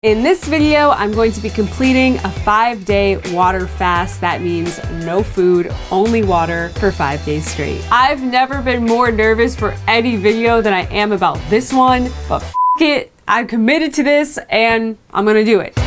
In this video, I'm going to be completing a 5-day water fast. That means no food, only water for 5 days straight. I've never been more nervous for any video than I am about this one, but f it, I'm committed to this and I'm gonna do it.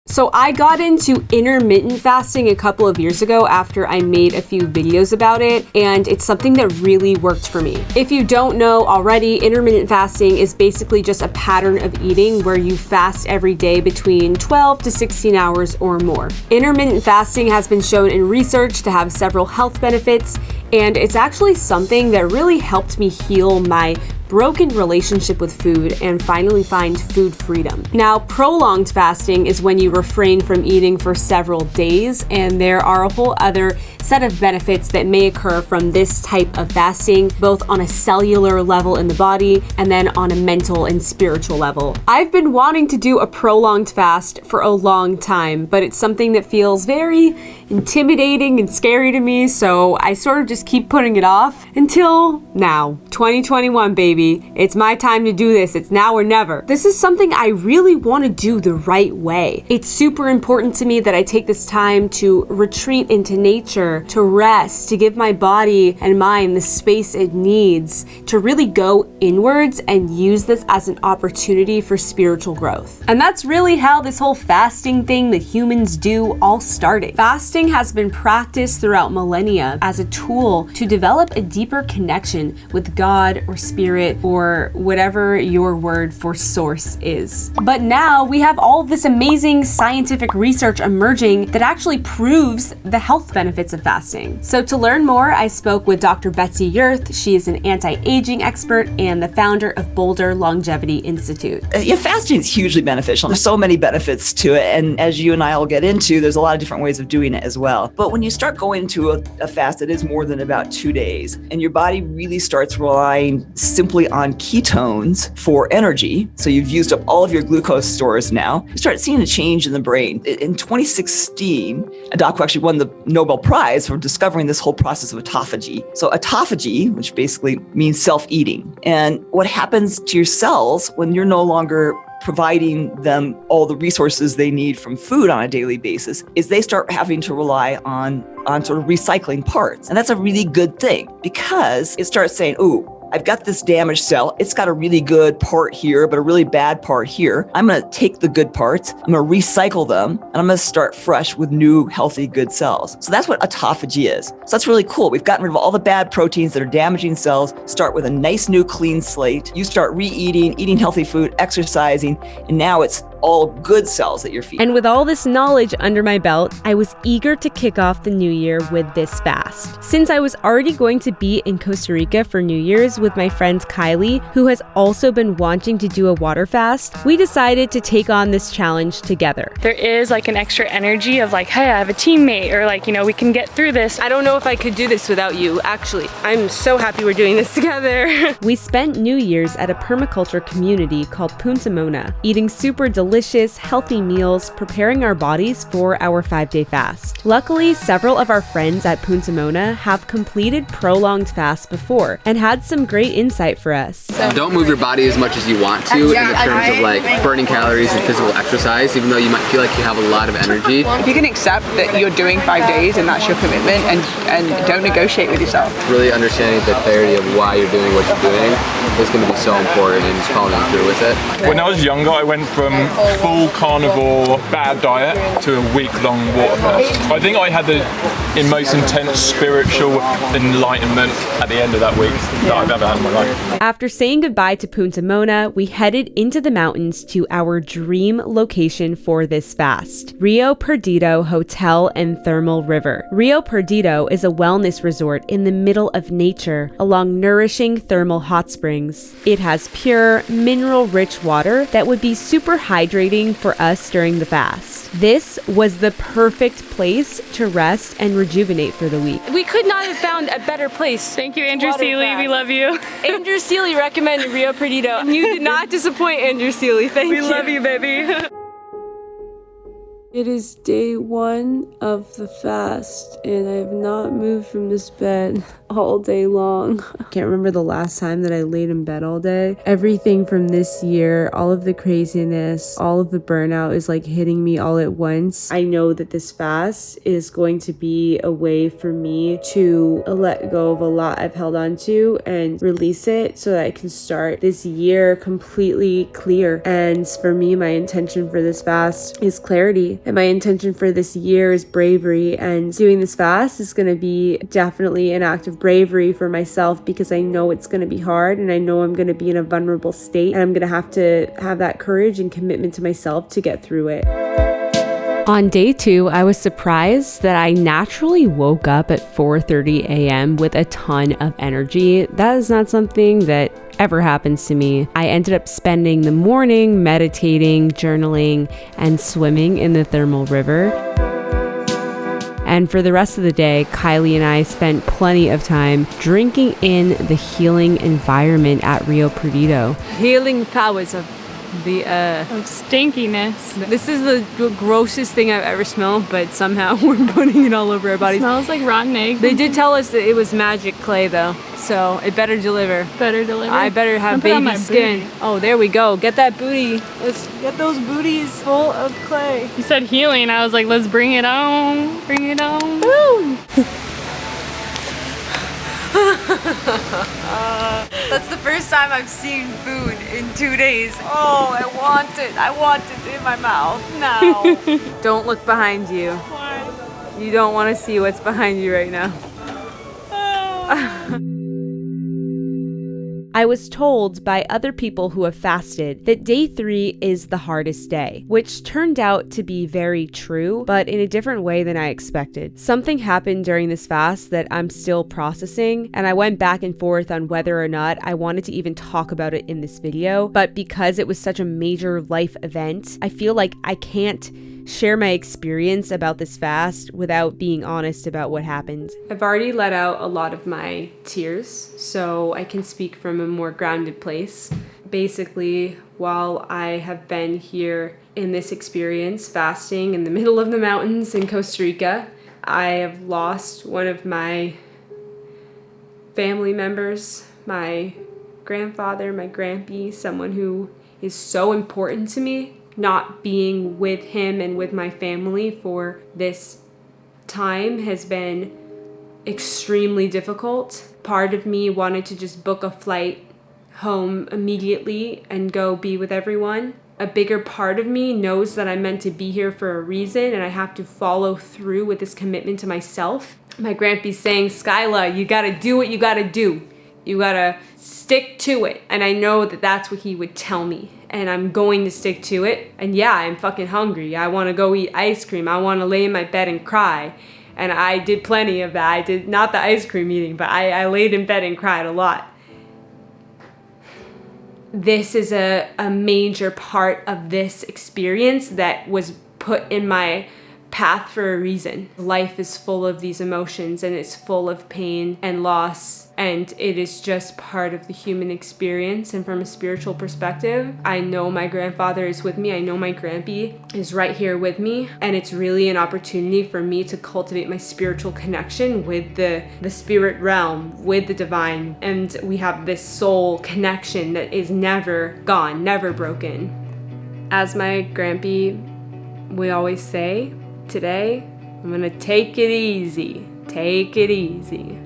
So I got into intermittent fasting a couple of years ago after I made a few videos about it, and it's something that really worked for me. If you don't know already, intermittent fasting is basically just a pattern of eating where you fast every day between 12 to 16 hours or more. Intermittent fasting has been shown in research to have several health benefits, and it's actually something that really helped me heal my broken relationship with food and finally find food freedom. Now, prolonged fasting is when you refrain from eating for several days, and there are a whole other set of benefits that may occur from this type of fasting, both on a cellular level in the body and then on a mental and spiritual level. I've been wanting to do a prolonged fast for a long time, but it's something that feels very intimidating and scary to me, so I sort of just keep putting it off until now. 2021, baby. It's my time to do this. It's now or never. This is something I really want to do the right way. It's super important to me that I take this time to retreat into nature, to rest, to give my body and mind the space it needs, to really go inwards and use this as an opportunity for spiritual growth. And that's really how this whole fasting thing that humans do all started. Fasting has been practiced throughout millennia as a tool to develop a deeper connection with God or spirit or whatever your word for source is. But now we have all of this amazing scientific research emerging that actually proves the health benefits of fasting. So to learn more, I spoke with Dr. Betsy Yurth. She is an anti-aging expert and the founder of Boulder Longevity Institute. Fasting is hugely beneficial. There's so many benefits to it, and as you and I will get into, there's a lot of different ways of doing it as well. But when you start going into a fast that is more than about 2 days, and your body really starts relying simply on ketones for energy, so you've used up all of your glucose stores now, you start seeing a change in the brain. In 2016, a doc who actually won the Nobel Prize for discovering this whole process of autophagy. So autophagy, which basically means self-eating. And what happens to your cells when you're no longer providing them all the resources they need from food on a daily basis is they start having to rely on sort of recycling parts. And that's a really good thing because it starts saying, ooh, I've got this damaged cell. It's got a really good part here, but a really bad part here. I'm going to take the good parts, I'm going to recycle them, and I'm going to start fresh with new, healthy, good cells. So that's what autophagy is. So that's really cool. We've gotten rid of all the bad proteins that are damaging cells, start with a nice new clean slate. You start re-eating, eating healthy food, exercising, and now it's all good cells that you're feeding. And with all this knowledge under my belt, I was eager to kick off the new year with this fast. Since I was already going to be in Costa Rica for New Year's with my friend Kylie, who has also been wanting to do a water fast, we decided to take on this challenge together. There is like an extra energy of like, hey, I have a teammate, or like, you know, we can get through this. I don't know if I could do this without you, actually. I'm so happy we're doing this together. We spent New Year's at a permaculture community called Punta Mona, eating super delicious, healthy meals, preparing our bodies for our 5-day fast. Luckily, several of our friends at Punta Mona have completed prolonged fasts before and had some great insight for us. Don't move your body as much as you want to in the terms of like burning calories and physical exercise, even though you might feel like you have a lot of energy. If you can accept that you're doing 5 days and that's your commitment, and don't negotiate with yourself. Really understanding the clarity of why you're doing what you're doing is going to be so important and just following through with it. When I was younger, I went from full carnivore bad diet to a week-long water fast. I think I had the most intense spiritual enlightenment at the end of that week that I've ever had in my life. After saying goodbye to Punta Mona, we headed into the mountains to our dream location for this fast, Rio Perdido Hotel and Thermal River. Rio Perdido is a wellness resort in the middle of nature along nourishing thermal hot springs. It has pure, mineral-rich water that would be super hydrating for us during the fast. This was the perfect place to rest and rejuvenate for the week. We could not have found a better place. Thank you, Andrew Seeley. We love you. Andrew Seeley recommended Rio Perdido. You did not disappoint, Andrew Seeley. Thank you. We love you, baby. It is day 1 of the fast, and I have not moved from this bed all day long. I can't remember the last time that I laid in bed all day. Everything from this year, all of the craziness, all of the burnout is like hitting me all at once. I know that this fast is going to be a way for me to let go of a lot I've held on to and release it so that I can start this year completely clear. And for me, my intention for this fast is clarity, and my intention for this year is bravery. And doing this fast is going to be definitely an act of bravery for myself, because I know it's going to be hard, and I know I'm going to be in a vulnerable state, and I'm going to have that courage and commitment to myself to get through it. On day 2, I was surprised that I naturally woke up at 4:30 a.m. with a ton of energy. That is not something that ever happens to me. I ended up spending the morning meditating, journaling, and swimming in the thermal river. And for the rest of the day, Kylie and I spent plenty of time drinking in the healing environment at Rio Perdido. Healing powers of the Of stinkiness. This is the grossest thing I've ever smelled, but somehow we're putting it all over our bodies. Smells like rotten egg. They did tell us that it was magic clay though, so it better deliver. Better deliver. I better have Put it on baby my skin. booty. Oh, there we go. Get that booty. Let's get those booties full of clay. You said healing. I was like, let's bring it on. Bring it on. Woo! That's the first time I've seen food in 2 days. Oh, I want it. I want it in my mouth now. Don't look behind you. Why? You don't want to see what's behind you right now. I was told by other people who have fasted that day 3 is the hardest day, which turned out to be very true, but in a different way than I expected. Something happened during this fast that I'm still processing, and I went back and forth on whether or not I wanted to even talk about it in this video, but because it was such a major life event, I feel like I can't share my experience about this fast without being honest about what happened. I've already let out a lot of my tears, so I can speak from a more grounded place. Basically, while I have been here in this experience, fasting in the middle of the mountains in Costa Rica, I have lost one of my family members, my grandfather, my grampy, someone who is so important to me. Not being with him and with my family for this time has been extremely difficult. Part of me wanted to just book a flight home immediately and go be with everyone. A bigger part of me knows that I'm meant to be here for a reason, and I have to follow through with this commitment to myself. My grampy's saying, Skyla, you gotta do what you gotta do. You gotta stick to it. And I know that that's what he would tell me. And I'm going to stick to it. And yeah, I'm fucking hungry. I want to go eat ice cream. I want to lay in my bed and cry. And I did plenty of that. I did not the ice cream eating, but I laid in bed and cried a lot. This is a major part of this experience that was put in my path for a reason. Life is full of these emotions, and it's full of pain and loss, and it is just part of the human experience. And from a spiritual perspective, I know my grandfather is with me. I know my grampy is right here with me, and it's really an opportunity for me to cultivate my spiritual connection with the spirit realm, with the divine. And we have this soul connection that is never gone, never broken. As my grampy would always say, today, I'm gonna take it easy. Take it easy.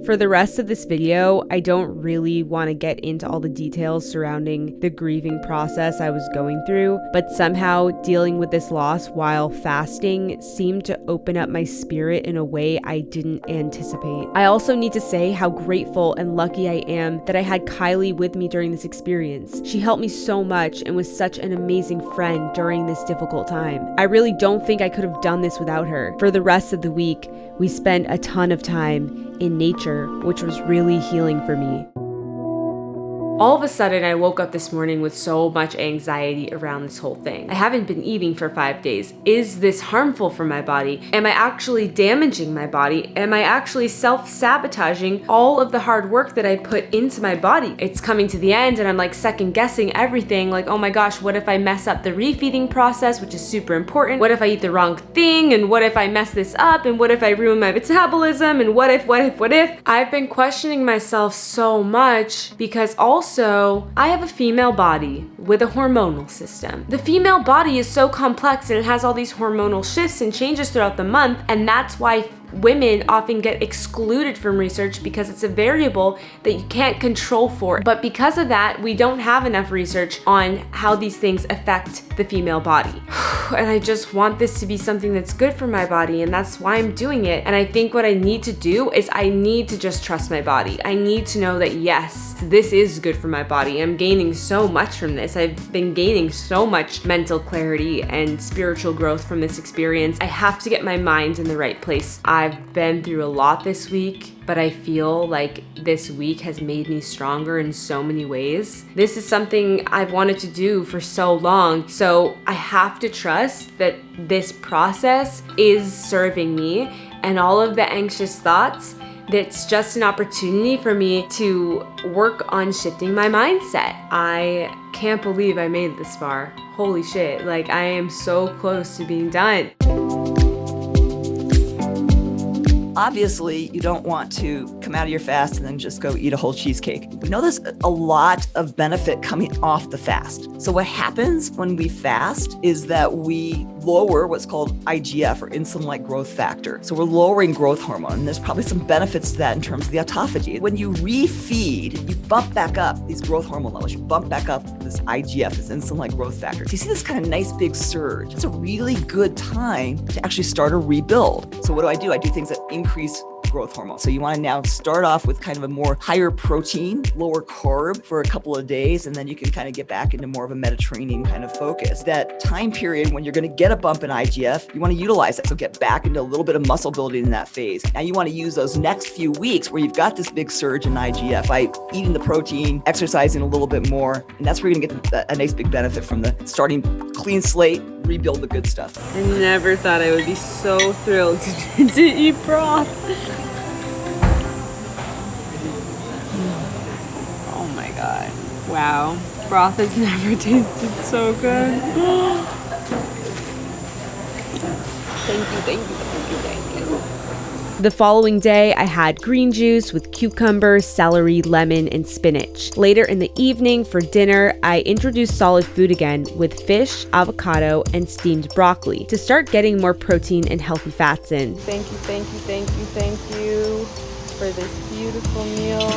For the rest of this video, I don't really want to get into all the details surrounding the grieving process I was going through, but somehow dealing with this loss while fasting seemed to open up my spirit in a way I didn't anticipate. I also need to say how grateful and lucky I am that I had Kylie with me during this experience. She helped me so much and was such an amazing friend during this difficult time. I really don't think I could have done this without her. For the rest of the week, we spent a ton of time in nature, which was really healing for me. All of a sudden, I woke up this morning with so much anxiety around this whole thing. I haven't been eating for 5 days. Is this harmful for my body? Am I actually damaging my body? Am I actually self-sabotaging all of the hard work that I put into my body? It's coming to the end and I'm like second guessing everything. Like, oh my gosh, what if I mess up the refeeding process, which is super important? What if I eat the wrong thing? And what if I mess this up? And what if I ruin my metabolism? And what if? I've been questioning myself so much because also I have a female body with a hormonal system. The female body is so complex and it has all these hormonal shifts and changes throughout the month, and that's why women often get excluded from research because it's a variable that you can't control for. But because of that, we don't have enough research on how these things affect the female body. And I just want this to be something that's good for my body, and that's why I'm doing it. And I think what I need to do is I need to just trust my body. I need to know that yes, this is good for my body. I'm gaining so much from this. I've been gaining so much mental clarity and spiritual growth from this experience. I have to get my mind in the right place. I've been through a lot this week, but I feel like this week has made me stronger in so many ways. This is something I've wanted to do for so long, so I have to trust that this process is serving me, and all of the anxious thoughts, that's just an opportunity for me to work on shifting my mindset. I can't believe I made it this far. Holy shit, like I am so close to being done. Obviously, you don't want to come out of your fast and then just go eat a whole cheesecake. We know there's a lot of benefit coming off the fast. So what happens when we fast is that we lower what's called IGF, or insulin-like growth factor. So we're lowering growth hormone, and there's probably some benefits to that in terms of the autophagy. When you refeed, you bump back up these growth hormone levels. You bump back up this IGF, this insulin-like growth factor. So you see this kind of nice big surge. It's a really good time to actually start a rebuild. So what do? I do things that increase growth hormone. So you want to now start off with kind of a more higher protein, lower carb for a couple of days, and then you can kind of get back into more of a Mediterranean kind of focus. That time period when you're going to get a bump in IGF, you want to utilize that. So get back into a little bit of muscle building in that phase. Now you want to use those next few weeks where you've got this big surge in IGF by eating the protein, exercising a little bit more, and that's where you're going to get a nice big benefit from the starting clean slate, rebuild the good stuff. I never thought I would be so thrilled to eat broth. Oh my god. Wow. Broth has never tasted so good. Thank you. The following day, I had green juice with cucumber, celery, lemon, and spinach. Later in the evening for dinner, I introduced solid food again with fish, avocado, and steamed broccoli to start getting more protein and healthy fats in. Thank you for this beautiful meal.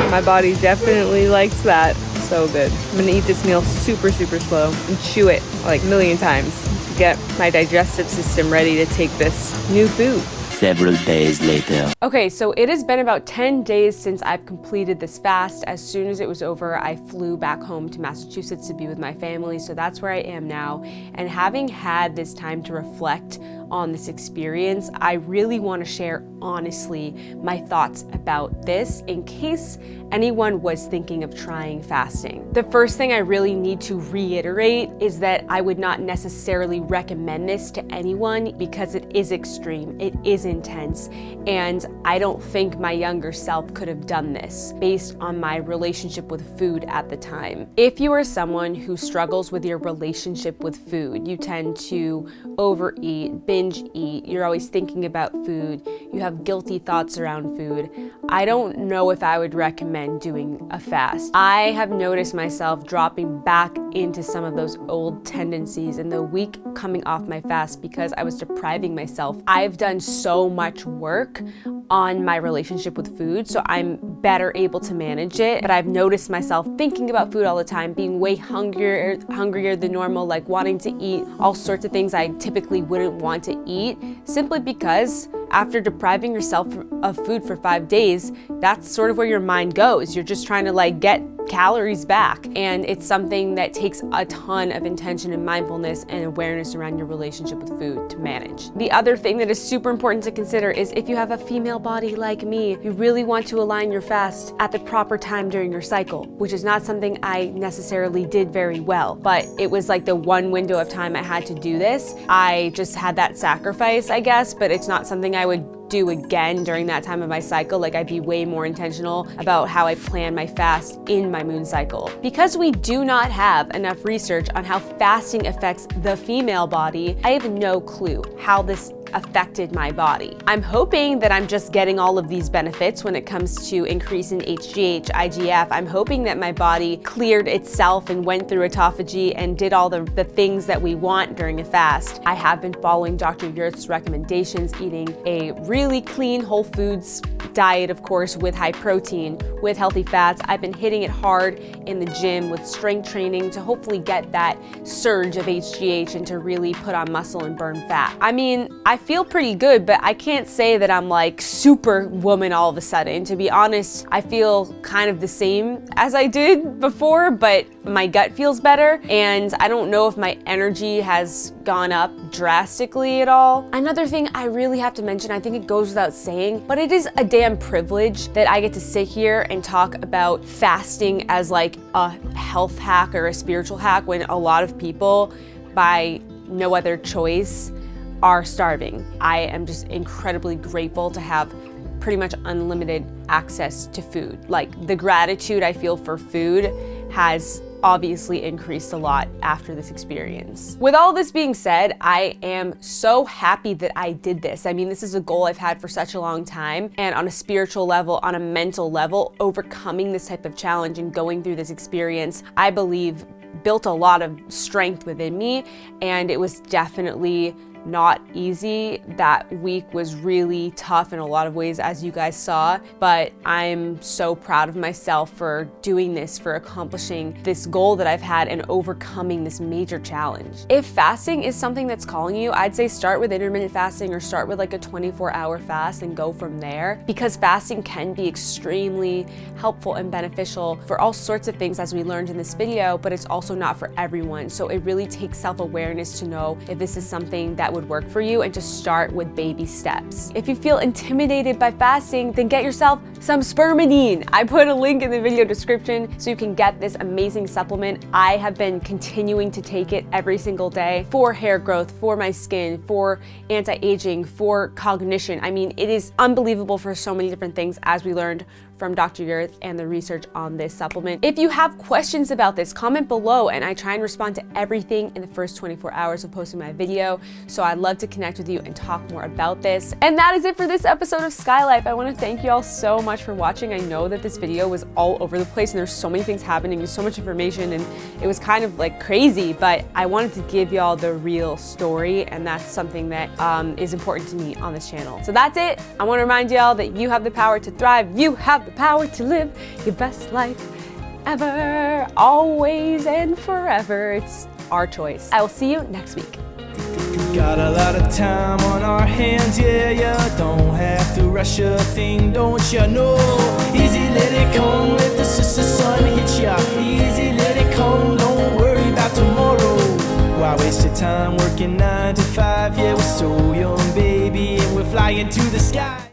My body definitely likes that. So good. I'm gonna eat this meal super slow and chew it like a million times to get my digestive system ready to take this new food. Several days later. Okay, so it has been about 10 days since I've completed this fast. As soon as it was over, I flew back home to Massachusetts to be with my family, so that's where I am now. And having had this time to reflect on this experience, I really want to share honestly my thoughts about this in case anyone was thinking of trying fasting. The first thing I really need to reiterate is that I would not necessarily recommend this to anyone because it is extreme, it is intense, and I don't think my younger self could have done this based on my relationship with food at the time. If you are someone who struggles with your relationship with food, you tend to overeat, binge eat, you're always thinking about food, you have guilty thoughts around food, I don't know if I would recommend doing a fast. I have noticed myself dropping back into some of those old tendencies in the week coming off my fast because I was depriving myself. I've done so much work on my relationship with food, so I'm better able to manage it, but I've noticed myself thinking about food all the time, being way hungrier than normal, like wanting to eat all sorts of things I typically wouldn't want to eat, simply because after depriving yourself of food for 5 days, that's sort of where your mind goes. You're just trying to like get calories back. And it's something that takes a ton of intention and mindfulness and awareness around your relationship with food to manage. The other thing that is super important to consider is if you have a female body like me, you really want to align your fast at the proper time during your cycle, which is not something I necessarily did very well, but it was like the one window of time I had to do this. I just had that sacrifice, I guess, but it's not something I would do again during that time of my cycle. Like, I'd be way more intentional about how I plan my fast in my moon cycle. Because we do not have enough research on how fasting affects the female body, I have no clue how this affected my body. I'm hoping that I'm just getting all of these benefits when it comes to increase in HGH, IGF. I'm hoping that my body cleared itself and went through autophagy and did all the things that we want during a fast. I have been following Dr. Yurth's recommendations, eating a really clean whole foods diet, of course, with high protein, with healthy fats. I've been hitting it hard in the gym with strength training to hopefully get that surge of HGH and to really put on muscle and burn fat. I mean, I feel pretty good, but I can't say that I'm like super woman all of a sudden. To be honest, I feel kind of the same as I did before, but my gut feels better, and I don't know if my energy has gone up drastically at all. Another thing I really have to mention, I think it goes without saying, but it is a damn privilege that I get to sit here and talk about fasting as like a health hack or a spiritual hack when a lot of people, by no other choice, are starving. I am just incredibly grateful to have pretty much unlimited access to food. Like, the gratitude I feel for food has obviously increased a lot after this experience. With all this being said, I am so happy that I did this. I mean, this is a goal I've had for such a long time, and on a spiritual level, on a mental level, overcoming this type of challenge and going through this experience, I believe built a lot of strength within me, and it was definitely not easy. That week was really tough in a lot of ways, as you guys saw, but I'm so proud of myself for doing this, for accomplishing this goal that I've had and overcoming this major challenge. If fasting is something that's calling you, I'd say start with intermittent fasting or start with like a 24-hour fast and go from there, because fasting can be extremely helpful and beneficial for all sorts of things, as we learned in this video, but it's also not for everyone. So it really takes self-awareness to know if this is something that would work for you, and just start with baby steps. If you feel intimidated by fasting, then get yourself some spermidine. I put a link in the video description so you can get this amazing supplement. I have been continuing to take it every single day for hair growth, for my skin, for anti-aging, for cognition. I mean, it is unbelievable for so many different things, as we learned from Dr. Yurth and the research on this supplement. If you have questions about this, comment below, and I try and respond to everything in the first 24 hours of posting my video. So I'd love to connect with you and talk more about this. And that is it for this episode of Sky Life. I want to thank you all so much for watching. I know that this video was all over the place and there's so many things happening and so much information, and it was kind of like crazy, but I wanted to give y'all the real story, and that's something that is important to me on this channel. So that's it. I want to remind y'all that you have the power to thrive. You have the power to live your best life ever, always and forever. It's our choice. I will see you next week. Got a lot of time on our hands, yeah. Don't have to rush a thing, don't you know? Easy, let it come, let the sun hit ya. Easy, let it come, don't worry about tomorrow. Why waste your time working 9 to 5? Yeah, we're so young, baby, and we're flying to the sky.